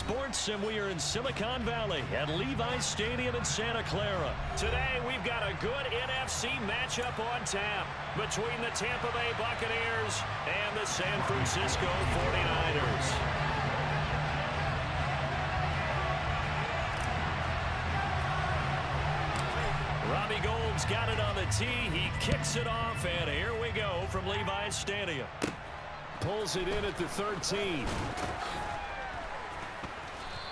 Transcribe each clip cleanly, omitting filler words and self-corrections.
Sports, and we are in Silicon Valley at Levi's Stadium in Santa Clara. Today, we've got a good NFC matchup on tap between the Tampa Bay Buccaneers and the San Francisco 49ers. Robbie Gould's got it on the tee. He kicks it off, and here we go from Levi's Stadium. Pulls it in at the 13.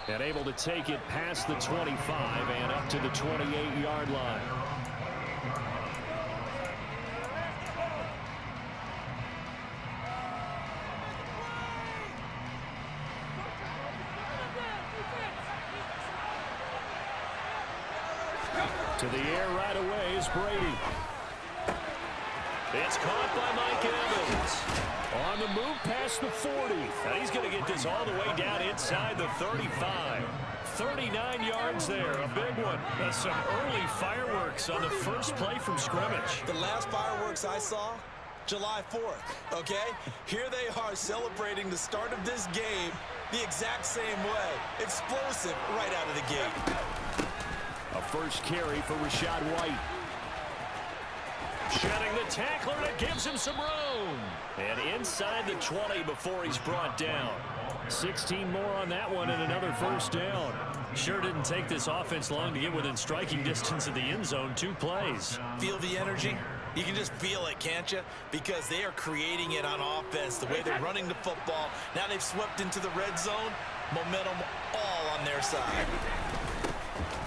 And able to take it past the 25 and up to the 28-yard line. To the air right away is Brady. It's caught by Mike Evans. On the move past the 40. And he's going to get this all the way down inside the 35. 39 yards there, a big one. That's some early fireworks on the first play from scrimmage. The last fireworks I saw, July 4th, okay? Here they are celebrating the start of this game the exact same way. Explosive right out of the gate. A first carry for Rashad White. Shedding the tackler, and it gives him some room. And inside the 20 before he's brought down. 16 more on that one and another first down. Sure didn't take this offense long to get within striking distance of the end zone. 2 plays. Feel the energy? You can just feel it, can't you? Because they are creating it on offense. The way they're running the football. Now they've swept into the red zone. Momentum all on their side.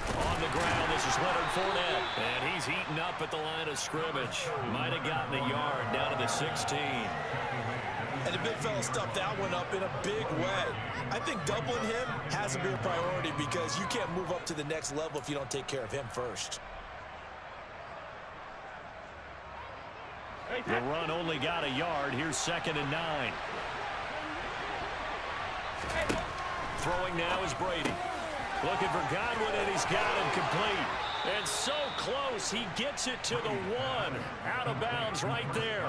On the ground, this is Leonard Fournette. And he's heating up at the line of scrimmage. Might have gotten a yard down to the 16. And the big fella stuffed that one up in a big way. I think doubling him has to be a priority because you can't move up to the next level if you don't take care of him first. The run only got a yard. Here's 2nd and 9. Throwing now is Brady. Looking for Godwin, and he's got him complete. And so close, he gets it to the 1. Out of bounds right there.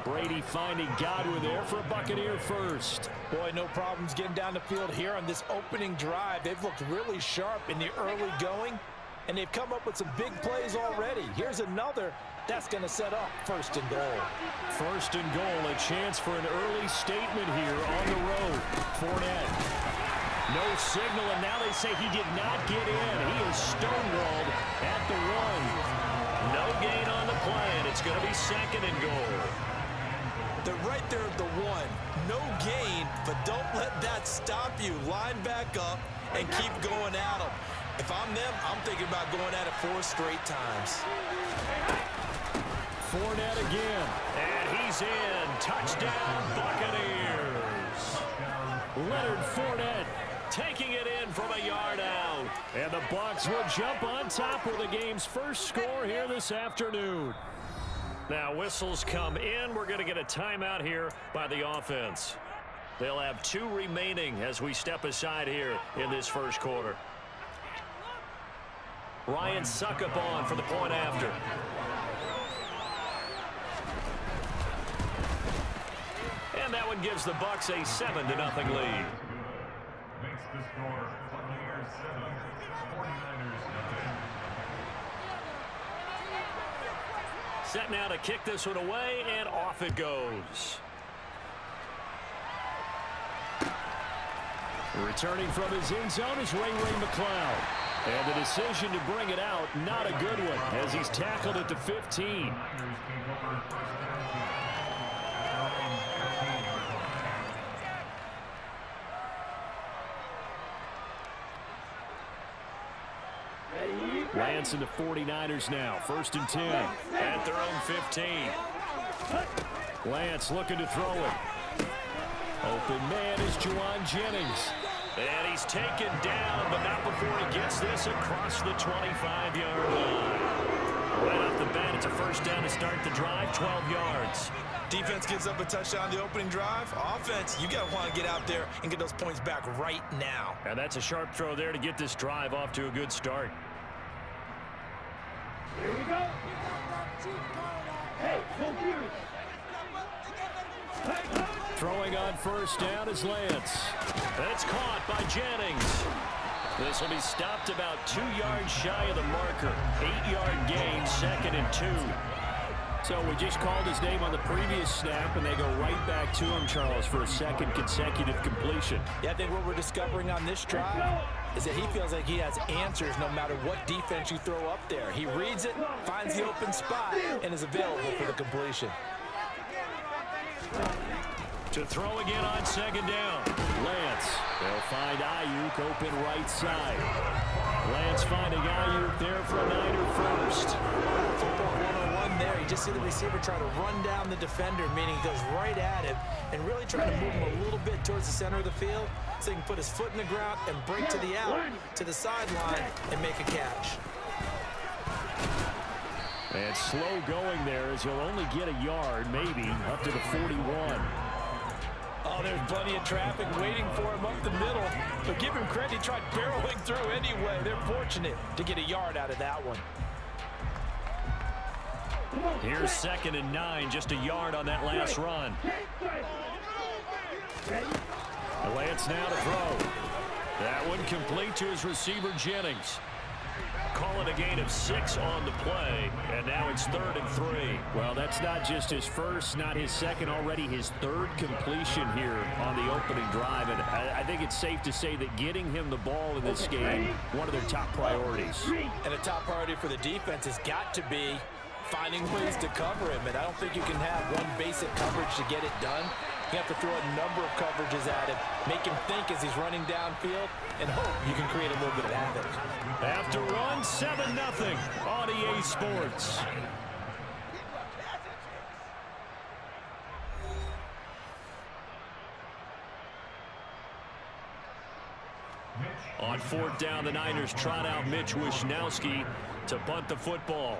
Brady finding Godwin there for a Buccaneer first. Boy, no problems getting down the field here on this opening drive. They've looked really sharp in the early going, and they've come up with some big plays already. Here's another that's going to set up 1st and goal. 1st and goal, a chance for an early statement here on the road. Fournette. No signal, and now they say he did not get in. He is stonewalled at the 1. No gain on the play, and it's going to be 2nd and goal. They're right there at the 1. No gain, but don't let that stop you. Line back up and keep going at them. If I'm them, I'm thinking about going at it 4 straight times. Fournette again, and he's in. Touchdown, Buccaneers. Leonard Fournette taking it in from a yard out. And the Bucs will jump on top with the game's first score here this afternoon. Now whistles come in. We're going to get a timeout here by the offense. They'll have 2 remaining as we step aside here in this first quarter. Ryan Suckup on for the point after. And that one gives the Bucs a 7-0 lead. Makes the score Buccaneers 7, 49ers nothing. Set now to kick this one away, and off it goes. Returning from his end zone is Ray McCloud. And the decision to bring it out, not a good one, as he's tackled at the 15. Lance and the 49ers now. 1st and 10 at their own 15. Lance looking to throw it. Open man is Juwan Jennings. And he's taken down, but not before he gets this across the 25-yard line. Right off the bat, it's a first down to start the drive, 12 yards. Defense gives up a touchdown the opening drive. Offense, you got to want to get out there and get those points back right now. And that's a sharp throw there to get this drive off to a good start. Here we go. Hey, go Fury. Hey. Throwing on first down is Lance. That's caught by Jennings. This will be stopped about 2 yards shy of the marker. 8-yard gain, 2nd and 2. So we just called his name on the previous snap, and they go right back to him, Charles, for a 2nd consecutive completion. Yeah, I think what we're discovering on this drive is that he feels like he has answers no matter what defense you throw up there. He reads it, finds the open spot, and is available for the completion. To throw again on 2nd down. Lance. They'll find Ayuk open right side. Lance finding Ayuk there for a Niner first. Football 101 there. You just see the receiver try to run down the defender, meaning he goes right at him and really trying to move him a little bit towards the center of the field so he can put his foot in the ground and break to the out, to the sideline, and make a catch. And slow going there as he'll only get a yard, maybe, up to the 41. Oh, there's plenty of traffic waiting for him up the middle. But give him credit, he tried barreling through anyway. They're fortunate to get a yard out of that one. Here's 2nd and 9, just a yard on that last run. Lance now to throw. That one complete to his receiver, Jennings. Call it a gain of 6 on the play, and now it's 3rd and 3. Well, that's not just his first, not his second, already his 3rd completion here on the opening drive. And I think it's safe to say that getting him the ball in this game, one of their top priorities. And a top priority for the defense has got to be finding ways to cover him. And I don't think you can have one basic coverage to get it done. You have to throw a number of coverages at him, make him think as he's running downfield, and hope you can create a little bit of havoc. After one, 7-0 on EA Sports. On 4th down, the Niners trot out Mitch Wishnowski to punt the football.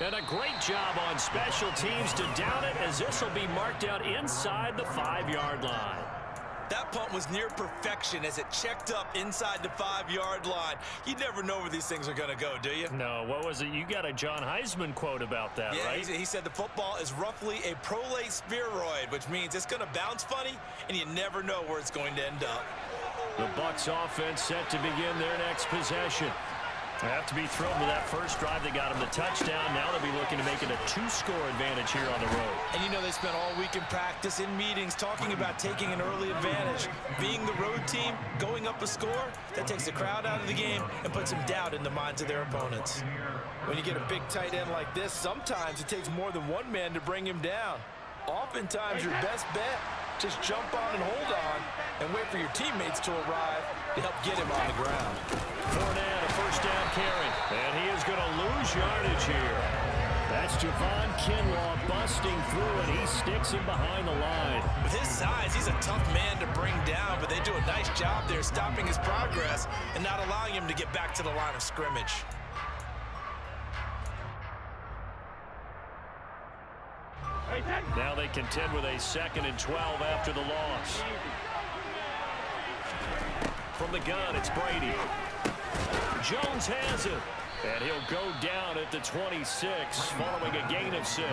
And a great job on special teams to down it, as this will be marked out inside the 5-yard line. That punt was near perfection as it checked up inside the 5-yard line. You never know where these things are going to go, do you? No, what was it? You got a John Heisman quote about that, yeah, right? He said the football is roughly a prolate spheroid, which means it's going to bounce funny, and you never know where it's going to end up. The Bucs offense set to begin their next possession. They have to be thrilled with that first drive that got them the touchdown. Now they'll be looking to make it a 2-score advantage here on the road. And you know they spent all week in practice, in meetings, talking about taking an early advantage. Being the road team, going up a score, that takes the crowd out of the game and puts some doubt in the minds of their opponents. When you get a big tight end like this, sometimes it takes more than one man to bring him down. Oftentimes your best bet, just jump on and hold on and wait for your teammates to arrive to help get him on the ground. Fournette, a first down carry, and he is going to lose yardage here. That's Javon Kinlaw busting through, and he sticks him behind the line. With his size, he's a tough man to bring down, but they do a nice job there stopping his progress and not allowing him to get back to the line of scrimmage. Now they contend with a 2nd and 12 after the loss. From the gun, it's Brady. Jones has it, and he'll go down at the 26 following a gain of 6. A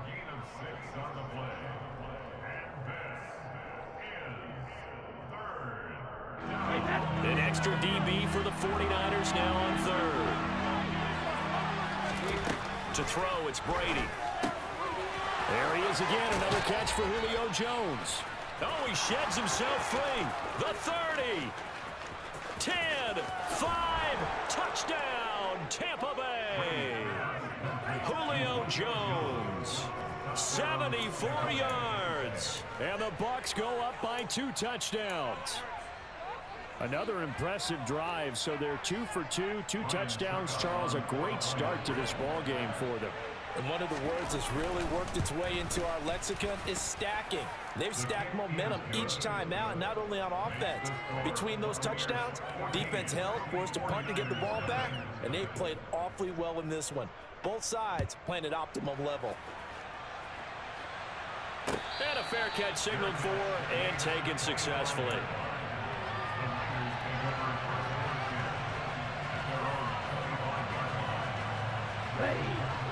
gain of 6 on the play. And this is 3rd. An extra DB for the 49ers now on 3rd. To throw, it's Brady. There he is again, another catch for Julio Jones. Oh, he sheds himself free. The 30, 10, 5, touchdown, Tampa Bay. Julio Jones, 74 yards. And the Bucs go up by 2 touchdowns. Another impressive drive, so they're 2 for 2, 2 touchdowns. Charles, a great start to this ball game for them. And one of the words that's really worked its way into our lexicon is stacking. They've stacked momentum each time out, not only on offense. Between those touchdowns, defense held, forced a punt to get the ball back, and they played awfully well in this one. Both sides playing at optimum level. And a fair catch signaled for and taken successfully.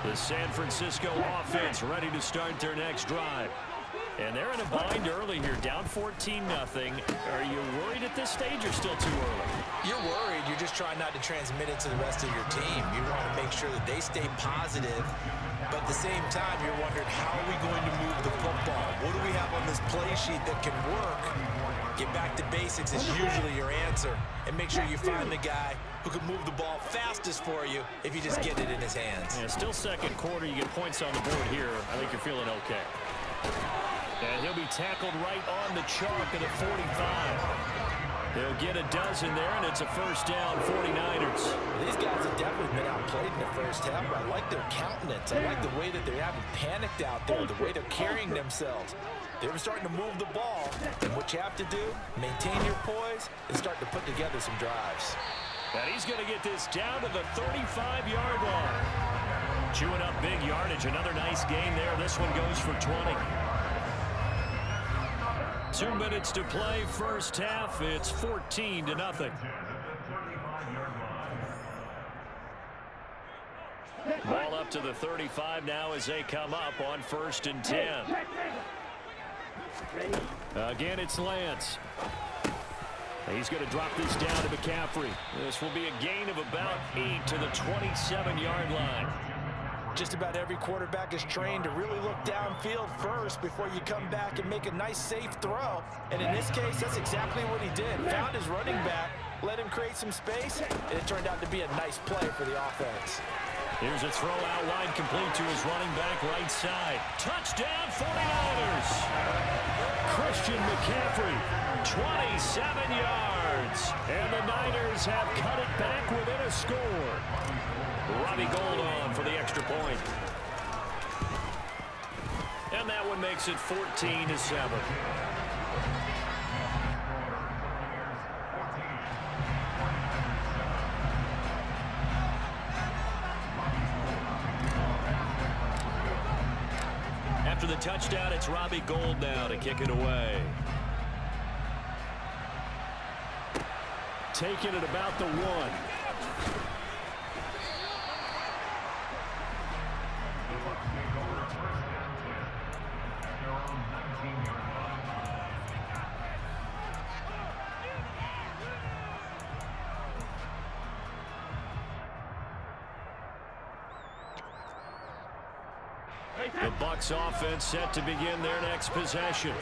The San Francisco offense ready to start their next drive. And they're in a bind early here, down 14-0. Are you worried at this stage or still too early? You're worried. You're just trying not to transmit it to the rest of your team. You want to make sure that they stay positive. But at the same time, you're wondering, how are we going to move the football? What do we have on this play sheet that can work? Get back to basics is usually your answer. And make sure you find the guy who can move the ball fastest for you if you just get it in his hands. Yeah, still second quarter. You get points on the board here. I think you're feeling okay. And he'll be tackled right on the chalk at the 45. They'll get a dozen there, and it's a first down, 49ers. These guys have definitely been outplayed in the first half, but I like their countenance. I like the way that they haven't panicked out there, the way they're carrying themselves. They're starting to move the ball, and what you have to do, maintain your poise and start to put together some drives. And he's going to get this down to the 35-yard line. Chewing up big yardage. Another nice gain there. This one goes for 20. 2 minutes to play, first half. It's 14-0. Ball up to the 35 now as they come up on 1st and 10. Again, it's Lance. He's going to drop this down to McCaffrey. This will be a gain of about 8 to the 27-yard line. Just about every quarterback is trained to really look downfield first before you come back and make a nice, safe throw. And in this case, that's exactly what he did. Found his running back, let him create some space, and it turned out to be a nice play for the offense. Here's a throw out wide, complete to his running back right side. Touchdown, 49ers! Christian McCaffrey, 27 yards. And the Niners have cut it back within a score. Robbie Gould on for the extra point. And that one makes it 14-7. After the touchdown, it's Robbie Gould now to kick it away. Taking it about the 1. The Bucs offense set to begin their next possession.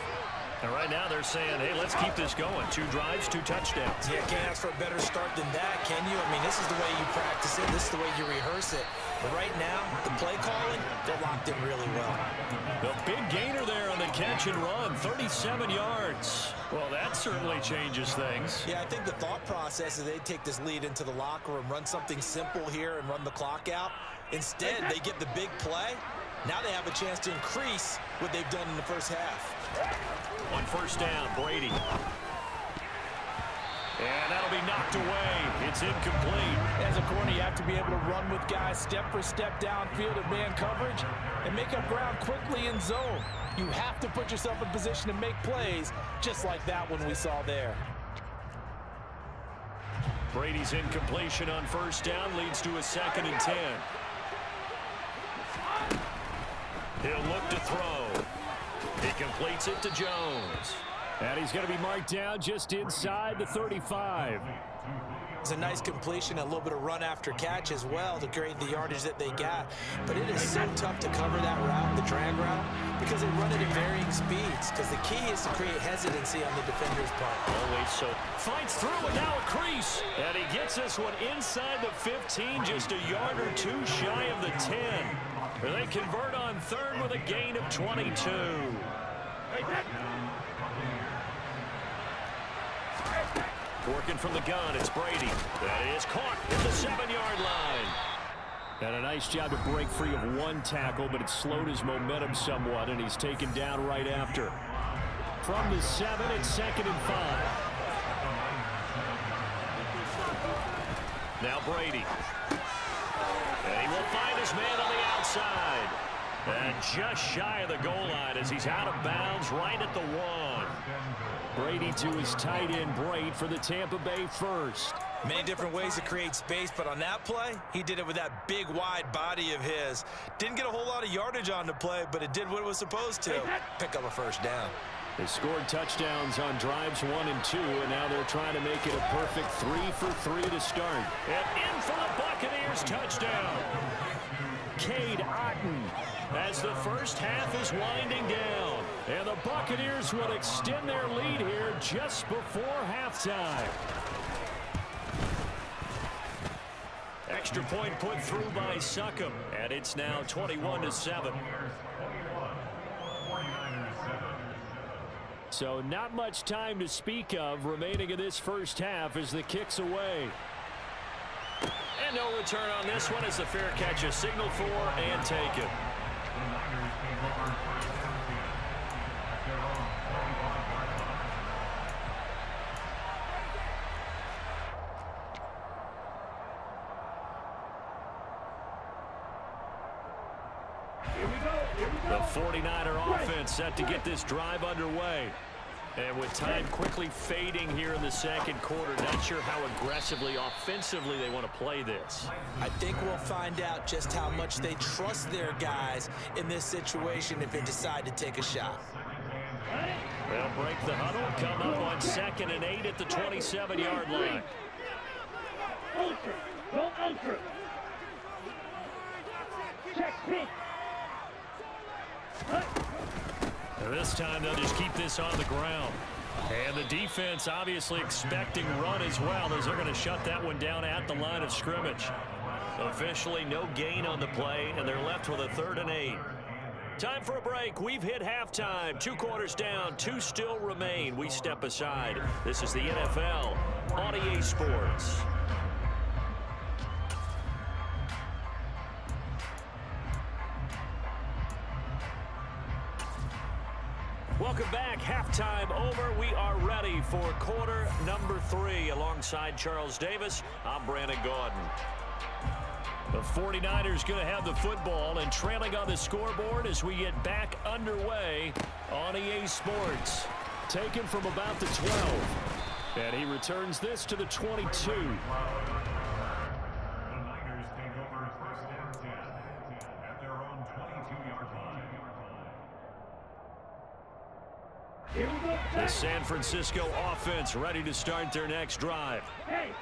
And right now they're saying, hey, let's keep this going. 2 drives, 2 touchdowns. Yeah, can't ask for a better start than that, can you? I mean, this is the way you practice it. This is the way you rehearse it. But right now, the play calling, they're locked in really well. The big gainer there on the catch and run, 37 yards. Well, that certainly changes things. Yeah, I think the thought process is they take this lead into the locker room, run something simple here and run the clock out. Instead, they get the big play. Now they have a chance to increase what they've done in the first half. On first down, Brady. And that'll be knocked away. It's incomplete. As a corner, you have to be able to run with guys step for step downfield at man coverage and make up ground quickly in zone. You have to put yourself in position to make plays, just like that one we saw there. Brady's incompletion on first down leads to a 2nd and 10. He'll look to throw. He completes it to Jones. And he's going to be marked down just inside the 35. It's a nice completion, a little bit of run after catch as well to create the yardage that they got. But it is so tough to cover that route, the drag route, because they run it at varying speeds. Because the key is to create hesitancy on the defender's part. Always so. Fights through and now a crease. And he gets this one inside the 15, just a yard or 2 shy of the 10. They convert on 3rd with a gain of 22. Working from the gun, it's Brady. That is caught at the 7-yard line. And a nice job to break free of 1 tackle, but it slowed his momentum somewhat, and he's taken down right after. From the 7, it's 2nd and 5. Now Brady. And he will find his man on the outside. And just shy of the goal line as he's out of bounds right at the 1. Brady to his tight end, Braid, for the Tampa Bay first. Many different ways to create space, but on that play, he did it with that big, wide body of his. Didn't get a whole lot of yardage on the play, but it did what it was supposed to. Pick up a first down. They scored touchdowns on drives 1 and 2, and now they're trying to make it a perfect 3 for 3 to start. And in for the Buccaneers touchdown. Cade Otton as the first half is winding down. And the Buccaneers will extend their lead here just before halftime. Extra point put through by Succop, and it's now 21-7. So not much time to speak of remaining in this first half as the kick's away. And no return on this one as the fair catch is signaled for and taken. The 49er offense set to get this drive underway. And with time quickly fading here in the second quarter, not sure how aggressively, offensively they want to play this. I think we'll find out just how much they trust their guys in this situation if they decide to take a shot. They'll break the huddle, come up on 2nd and 8 at the 27-yard line. Ultra, go ultra. Check pitch. And this time they'll just keep this on the ground. And the defense obviously expecting run as well as they're going to shut that one down at the line of scrimmage. Officially no gain on the play, and they're left with a 3rd and 8. Time for a break. We've hit halftime. 2 quarters down, 2 still remain. We step aside. This is the NFL on EA Sports. Welcome back. Halftime over. We are ready for quarter number 3. Alongside Charles Davis, I'm Brandon Gaudin. The 49ers going to have the football and trailing on the scoreboard as we get back underway on EA Sports. Taken from about the 12. And he returns this to the 22. The San Francisco offense ready to start their next drive.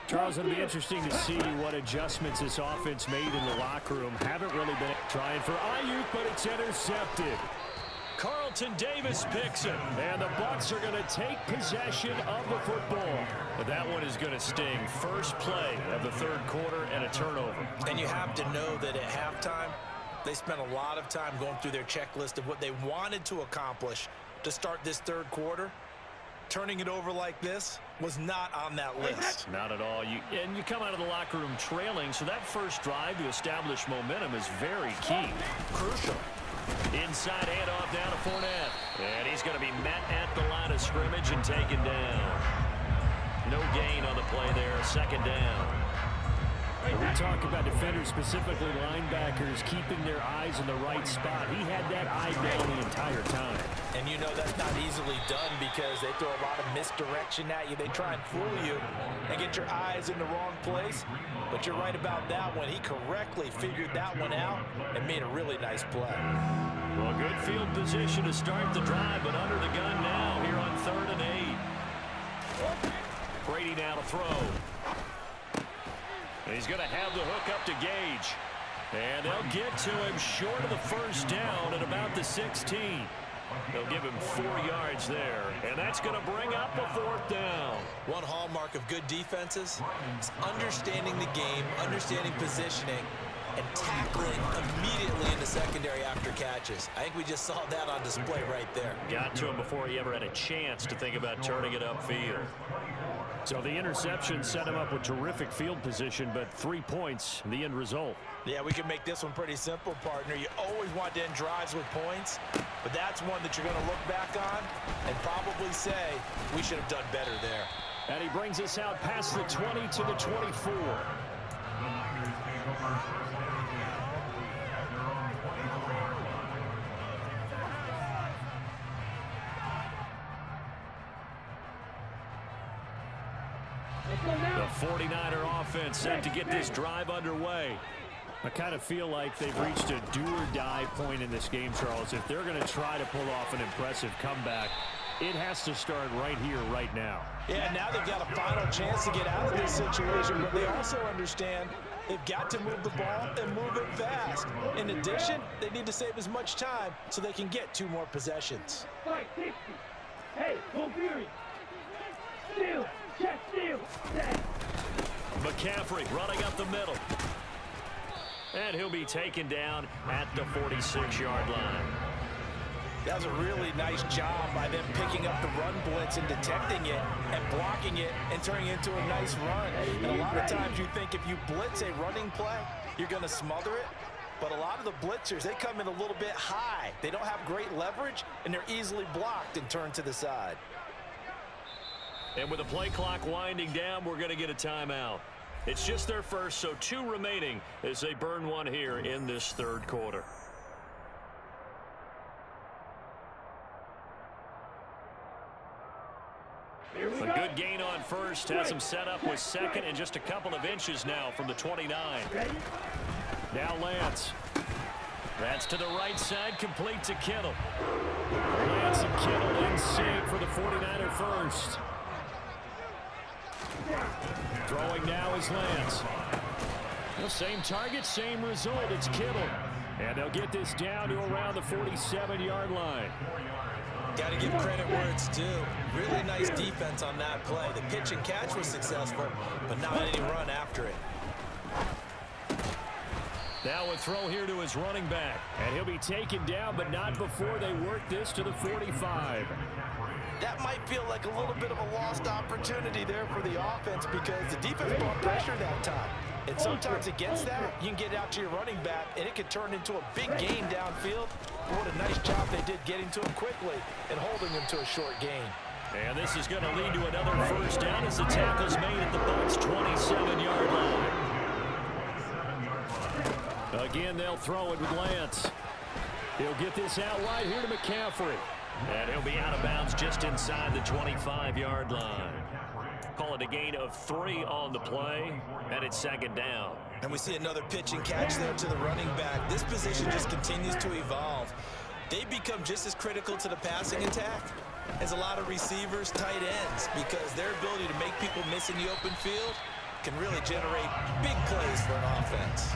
Charles, it'll be interesting to see what adjustments this offense made in the locker room. Haven't really been trying for Ayuk, but it's intercepted. Carlton Davis picks it, and the Bucs are going to take possession of the football. But that one is going to sting. First play of the 3rd quarter and a turnover. And you have to know that at halftime, they spent a lot of time going through their checklist of what they wanted to accomplish to start this 3rd quarter. Turning it over like this was not on that list. Not at all. You come out of the locker room trailing, so that first drive to establish momentum is very key. Crucial. Inside handoff down to Fournette. And he's going to be met at the line of scrimmage and taken down. No gain on the play there. 2nd down. We talk about defenders, specifically linebackers, keeping their eyes in the right spot. He had that eye down the entire time. And you know that's not easily done because they throw a lot of misdirection at you. They try and fool you and get your eyes in the wrong place. But you're right about that one. He correctly figured that one out and made a really nice play. Well, good field position to start the drive, but under the gun now here on 3rd and 8. Brady now to throw. And he's going to have the hook up to Gage. And they'll get to him short of the first down at about the 16. They'll give him 4 yards there. And that's going to bring up a 4th down. One hallmark of good defenses is understanding the game, understanding positioning, and tackling immediately in the secondary after catches. I think we just saw that on display right there. Got to him before he ever had a chance to think about turning it upfield. So the interception set him up with terrific field position, but 3 points, the end result. Yeah, we can make this one pretty simple, partner. You always want to end drives with points, but that's one that you're going to look back on and probably say, we should have done better there. And he brings us out past the 20 to the 24. The 49er offense set to get this drive underway. I kind of feel like they've reached a do-or-die point in this game, Charles. If they're going to try to pull off an impressive comeback, it has to start right here, right now. Yeah, now they've got a final chance to get out of this situation, but they also understand they've got to move the ball and move it fast. In addition, they need to save as much time so they can get 2 more possessions. 560. Hey, go Fury. Steal. Check steal. McCaffrey running up the middle. And he'll be taken down at the 46-yard line. That was a really nice job by them picking up the run blitz and detecting it and blocking it and turning it into a nice run. And a lot of times you think if you blitz a running play, you're going to smother it. But a lot of the blitzers, they come in a little bit high. They don't have great leverage, and they're easily blocked and turned to the side. And with the play clock winding down, we're going to get a timeout. It's just their first, so 2 remaining as they burn one here in this third quarter. A good gain on first, has him set up with second and just a couple of inches now from the 29. Now Lance. That's to the right side, complete to Kittle. Lance and Kittle in sync for the 49er first. Throwing now is Lance. The same target, same result. It's Kittle. And they'll get this down to around the 47-yard line. Got to give credit where it's due. Really nice defense on that play. The pitch and catch was successful, but not any run after it. Now a throw here to his running back. And he'll be taken down, but not before they work this to the 45. That might feel like a little bit of a lost opportunity there for the offense because the defense brought pressure that time. And sometimes against that, you can get out to your running back, and it can turn into a big gain downfield. What a nice job they did getting to him quickly and holding him to a short gain. And this is going to lead to another first down as the tackle's made at the Bucs' 27-yard line. Again, they'll throw it with Lance. He'll get this out wide here to McCaffrey. And he'll be out of bounds just inside the 25-yard line. Call it a gain of 3 on the play, and it's second down. And we see another pitch and catch there to the running back. This position just continues to evolve. They become just as critical to the passing attack as a lot of receivers, tight ends, because their ability to make people miss in the open field can really generate big plays for an offense.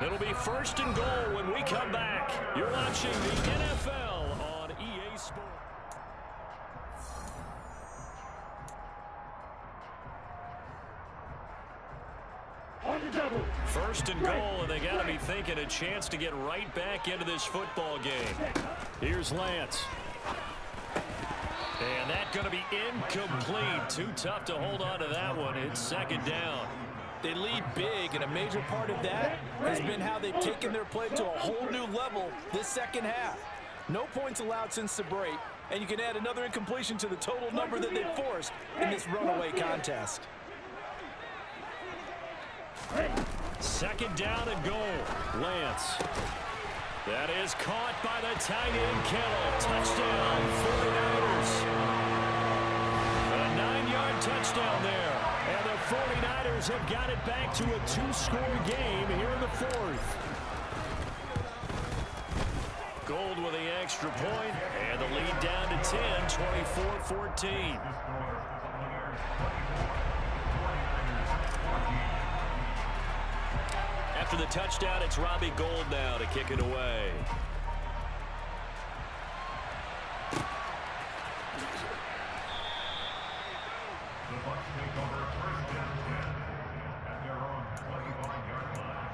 It'll be first and goal when we come back. You're watching the NFL on EA Sports. On the double. First and goal, and they got to be thinking a chance to get right back into this football game. Here's Lance. And that's going to be incomplete. Too tough to hold on to that one. It's second down. They lead big, and a major part of that has been how they've taken their play to a whole new level this second half. No points allowed since the break, and you can add another incompletion to the total number that they've forced in this runaway contest. Second down and goal. Lance. That is caught by the tight end Kittle. Touchdown, 49ers. A 9-yard touchdown there. And the 49ers have got it back to a 2-score game here in the fourth. Gold with the extra point, and the lead down to 10, 24-14. After the touchdown, it's Robbie Gould now to kick it away. The Bucs take over first and 10 at their own 25-yard line.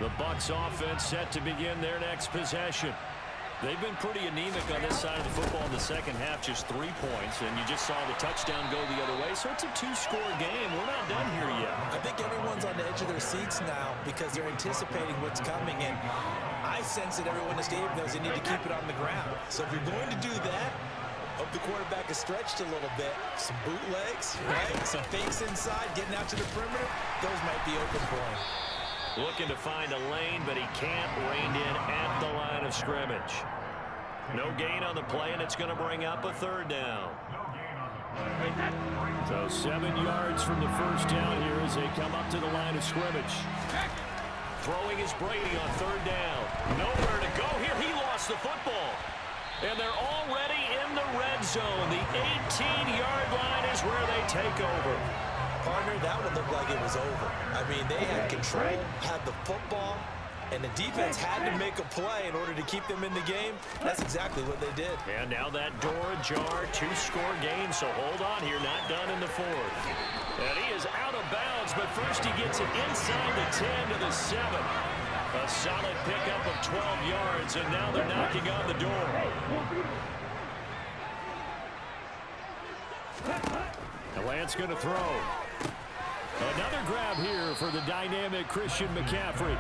The Bucs offense set to begin their next possession. They've been pretty anemic on this side of the football in the second half, just 3 points, and you just saw the touchdown go the other way, so it's a 2-score game. We're not done here yet. I think everyone's on the edge of their seats now because they're anticipating what's coming, and I sense that everyone in the stadium knows they need to keep it on the ground. So if you're going to do that, Hope the quarterback is stretched a little bit. Some bootlegs, right? Some fakes inside, getting out to the perimeter. Those might be open for him. Looking to find a lane, but he can't. Reined in at the line of scrimmage. No gain on the play, and it's going to bring up a third down. So 7 yards from the first down here as they come up to the line of scrimmage. Throwing is Brady on third down. Nowhere to go here. He lost the football. And they're already in the red zone. The 18-yard line is where they take over. Partner, that one looked like it was over. I mean, they had control, had the football, and the defense had to make a play in order to keep them in the game. That's exactly what they did. And now that door ajar, 2-score game, so hold on here, not done in the fourth. And he is out of bounds, but first he gets it inside the 10 to the 7. A solid pickup of 12 yards, and now they're knocking on the door. And Lance going to throw. Another grab here for the dynamic Christian McCaffrey.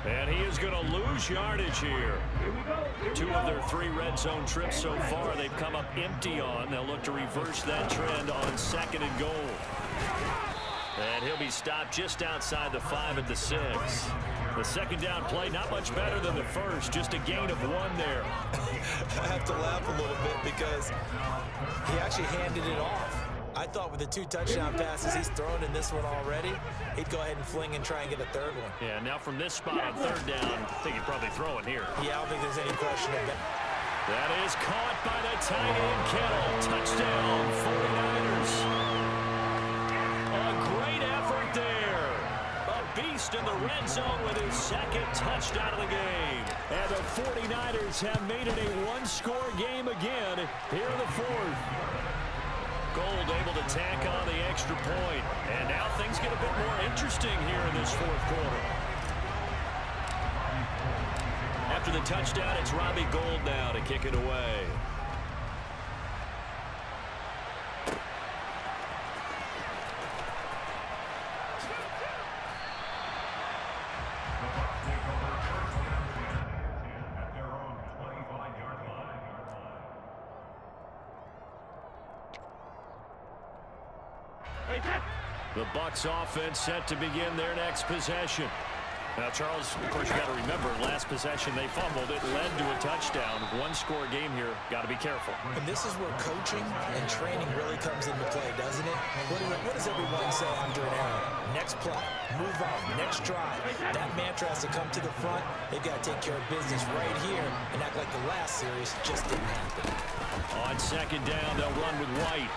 And he is going to lose yardage here. 2 of their 3 red zone trips so far they've come up empty on. They'll look to reverse that trend on 2nd and goal. And he'll be stopped just outside the 5 at the 6. The second down play, not much better than the first, just a gain of 1 there. I have to laugh a little bit because he actually handed it off. I thought with the 2 touchdown passes he's thrown in this one already, he'd go ahead and fling and try and get a 3rd one. Yeah, now from this spot on 3rd down, I think he'd probably throw it here. Yeah, I don't think there's any question of that. That is caught by the tight end, Kittle. Touchdown, 49ers. A great effort there. A beast in the red zone with his 2nd touchdown of the game. And the 49ers have made it a 1-score game again here in the 4th. Gold able to tack on the extra point. And now things get a bit more interesting here in this 4th quarter. After the touchdown, it's Robbie Gould now to kick it away. The Bucs offense set to begin their next possession. Now, Charles, of course, you got to remember, last possession they fumbled. It led to a touchdown. 1-score game here. Got to be careful. And this is where coaching and training really comes into play, doesn't it? What does everyone say after an error? Next play, move on, next drive. That mantra has to come to the front. They've got to take care of business right here and act like the last series just didn't happen. On 2nd down, they'll run with White.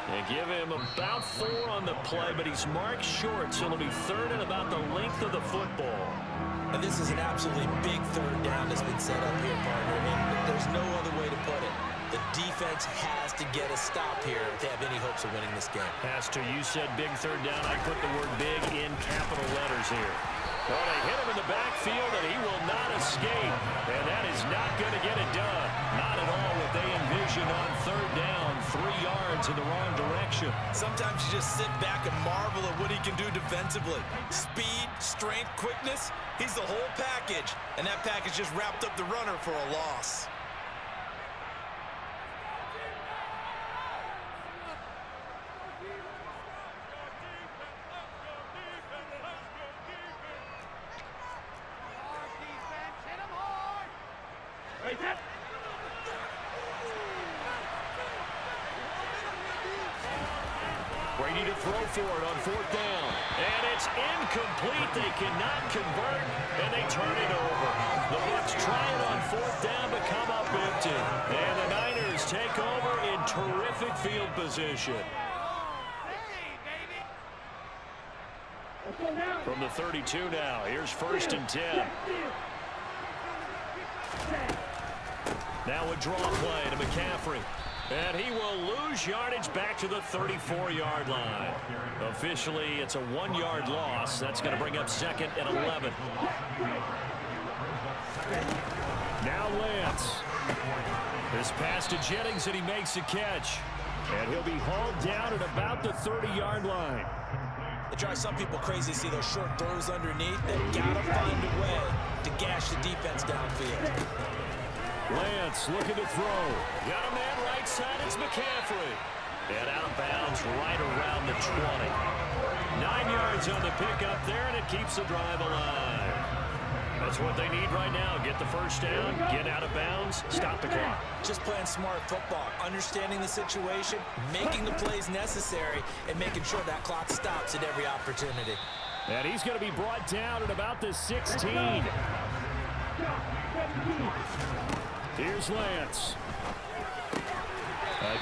They give him about 4 on the play, but he's marked short, so it'll be 3rd and about the length of the football. And this is an absolutely big 3rd down that's been set up here, partner, and there's no other way to put it. The defense has to get a stop here if they have any hopes of winning this game. Pastor, you said big 3rd down. I put the word big in capital letters here. Well, they hit him in the backfield, and he will not escape. And that is not going to get it done. Not at all what they envisioned on 3rd down. 3 yards in the wrong direction. Sometimes you just sit back and marvel at what he can do defensively. Speed, strength, quickness. He's the whole package. And that package just wrapped up the runner for a loss. Brady to throw for it on 4th down. And it's incomplete. They cannot convert, and they turn it over. The Bucs try it on 4th down, but come up empty. And the Niners take over in terrific field position. From the 32 now, here's 1st and 10. Now a draw play to McCaffrey. And he will lose yardage back to the 34-yard line. Officially, it's a 1-yard loss. That's going to bring up 2nd and 11. Now Lance. This pass to Jennings, and he makes a catch. And he'll be hauled down at about the 30-yard line. It drives some people crazy to see those short throws underneath. They've got to find a way to gash the defense downfield. Lance looking to throw. Got a man right side. It's McCaffrey. And out of bounds right around the 20. 9 yards on the pickup there, and it keeps the drive alive. That's what they need right now. Get the first down, get out of bounds, stop the clock. Just playing smart football, understanding the situation, making the plays necessary, and making sure that clock stops at every opportunity. And he's going to be brought down at about the 16. Here's Lance.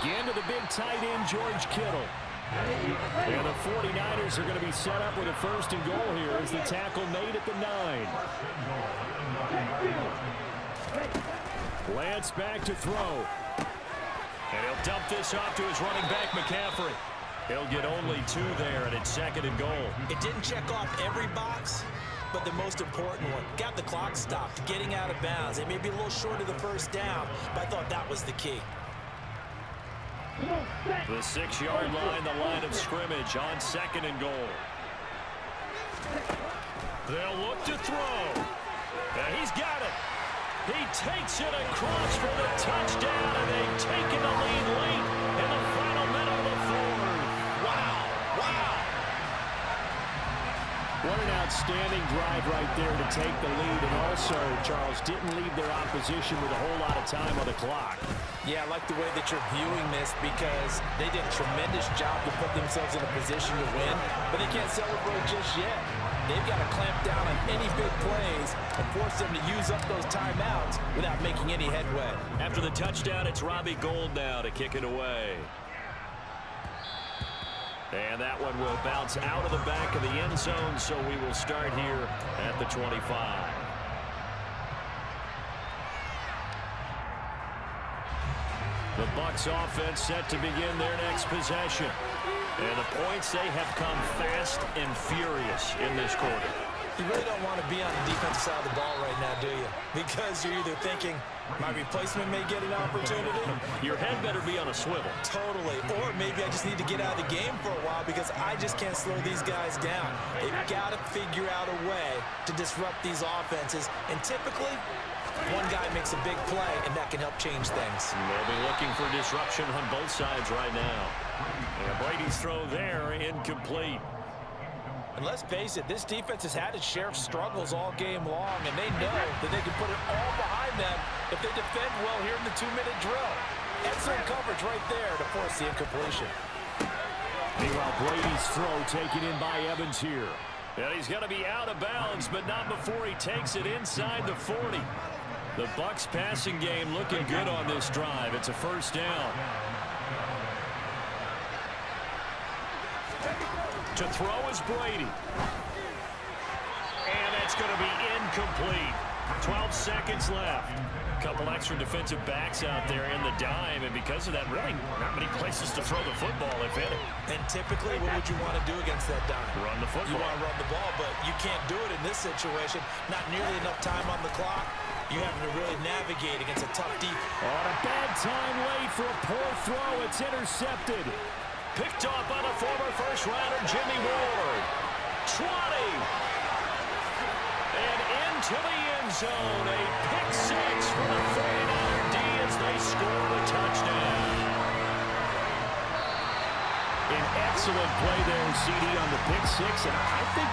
Again to the big tight end, George Kittle. And the 49ers are going to be set up with a first and goal here as the tackle made at the 9. Lance back to throw. And he'll dump this off to his running back, McCaffrey. He'll get only 2 there, and it's second and goal. It didn't check off every box, but the most important one. Got the clock stopped, getting out of bounds. It may be a little short of the first down, but I thought that was the key. The 6-yard line, the line of scrimmage on second and goal. They'll look to throw. And he's got it. He takes it across for the touchdown, and they've taken the lead late in the final minute of the fourth. Wow, wow. What an outstanding drive right there to take the lead, and also, Charles, didn't leave their opposition with a whole lot of time on the clock. Yeah, I like the way that you're viewing this because they did a tremendous job to put themselves in a position to win, but they can't celebrate just yet. They've got to clamp down on any big plays and force them to use up those timeouts without making any headway. After the touchdown, it's Robbie Gould now to kick it away. And that one will bounce out of the back of the end zone, so we will start here at the 25. The Bucs offense set to begin their next possession. And the points, they have come fast and furious in this quarter. You really don't want to be on the defensive side of the ball right now, do you? Because you're either thinking, my replacement may get an opportunity. Your head better be on a swivel. Totally. Or maybe I just need to get out of the game for a while because I just can't slow these guys down. They've got to figure out a way to disrupt these offenses. And typically, one guy makes a big play, and that can help change things. They'll be looking for disruption on both sides right now. And Brady's throw there, incomplete. And let's face it, this defense has had its share of struggles all game long, and they know that they can put it all behind them if they defend well here in the 2-minute drill. Excellent coverage right there to force the incompletion. Meanwhile, Brady's throw taken in by Evans here. And he's going to be out of bounds, but not before he takes it inside the 40. The Bucs passing game looking good on this drive. It's a first down. To throw is Brady. And that's going to be incomplete. 12 seconds left. A couple extra defensive backs out there in the dime, and because of that, really not many places to throw the football, if any. And typically, what would you want to do against that dime? Run the football. You want to run the ball, but you can't do it in this situation. Not nearly enough time on the clock. You have to really navigate against a tough defense. On a bad time late for a poor throw. It's intercepted. Picked off by the former first-rounder Jimmy Ward. 20. And into the end zone. A pick six for the 49er D as they score the touchdown. An excellent play there, CD, on the pick six, and I think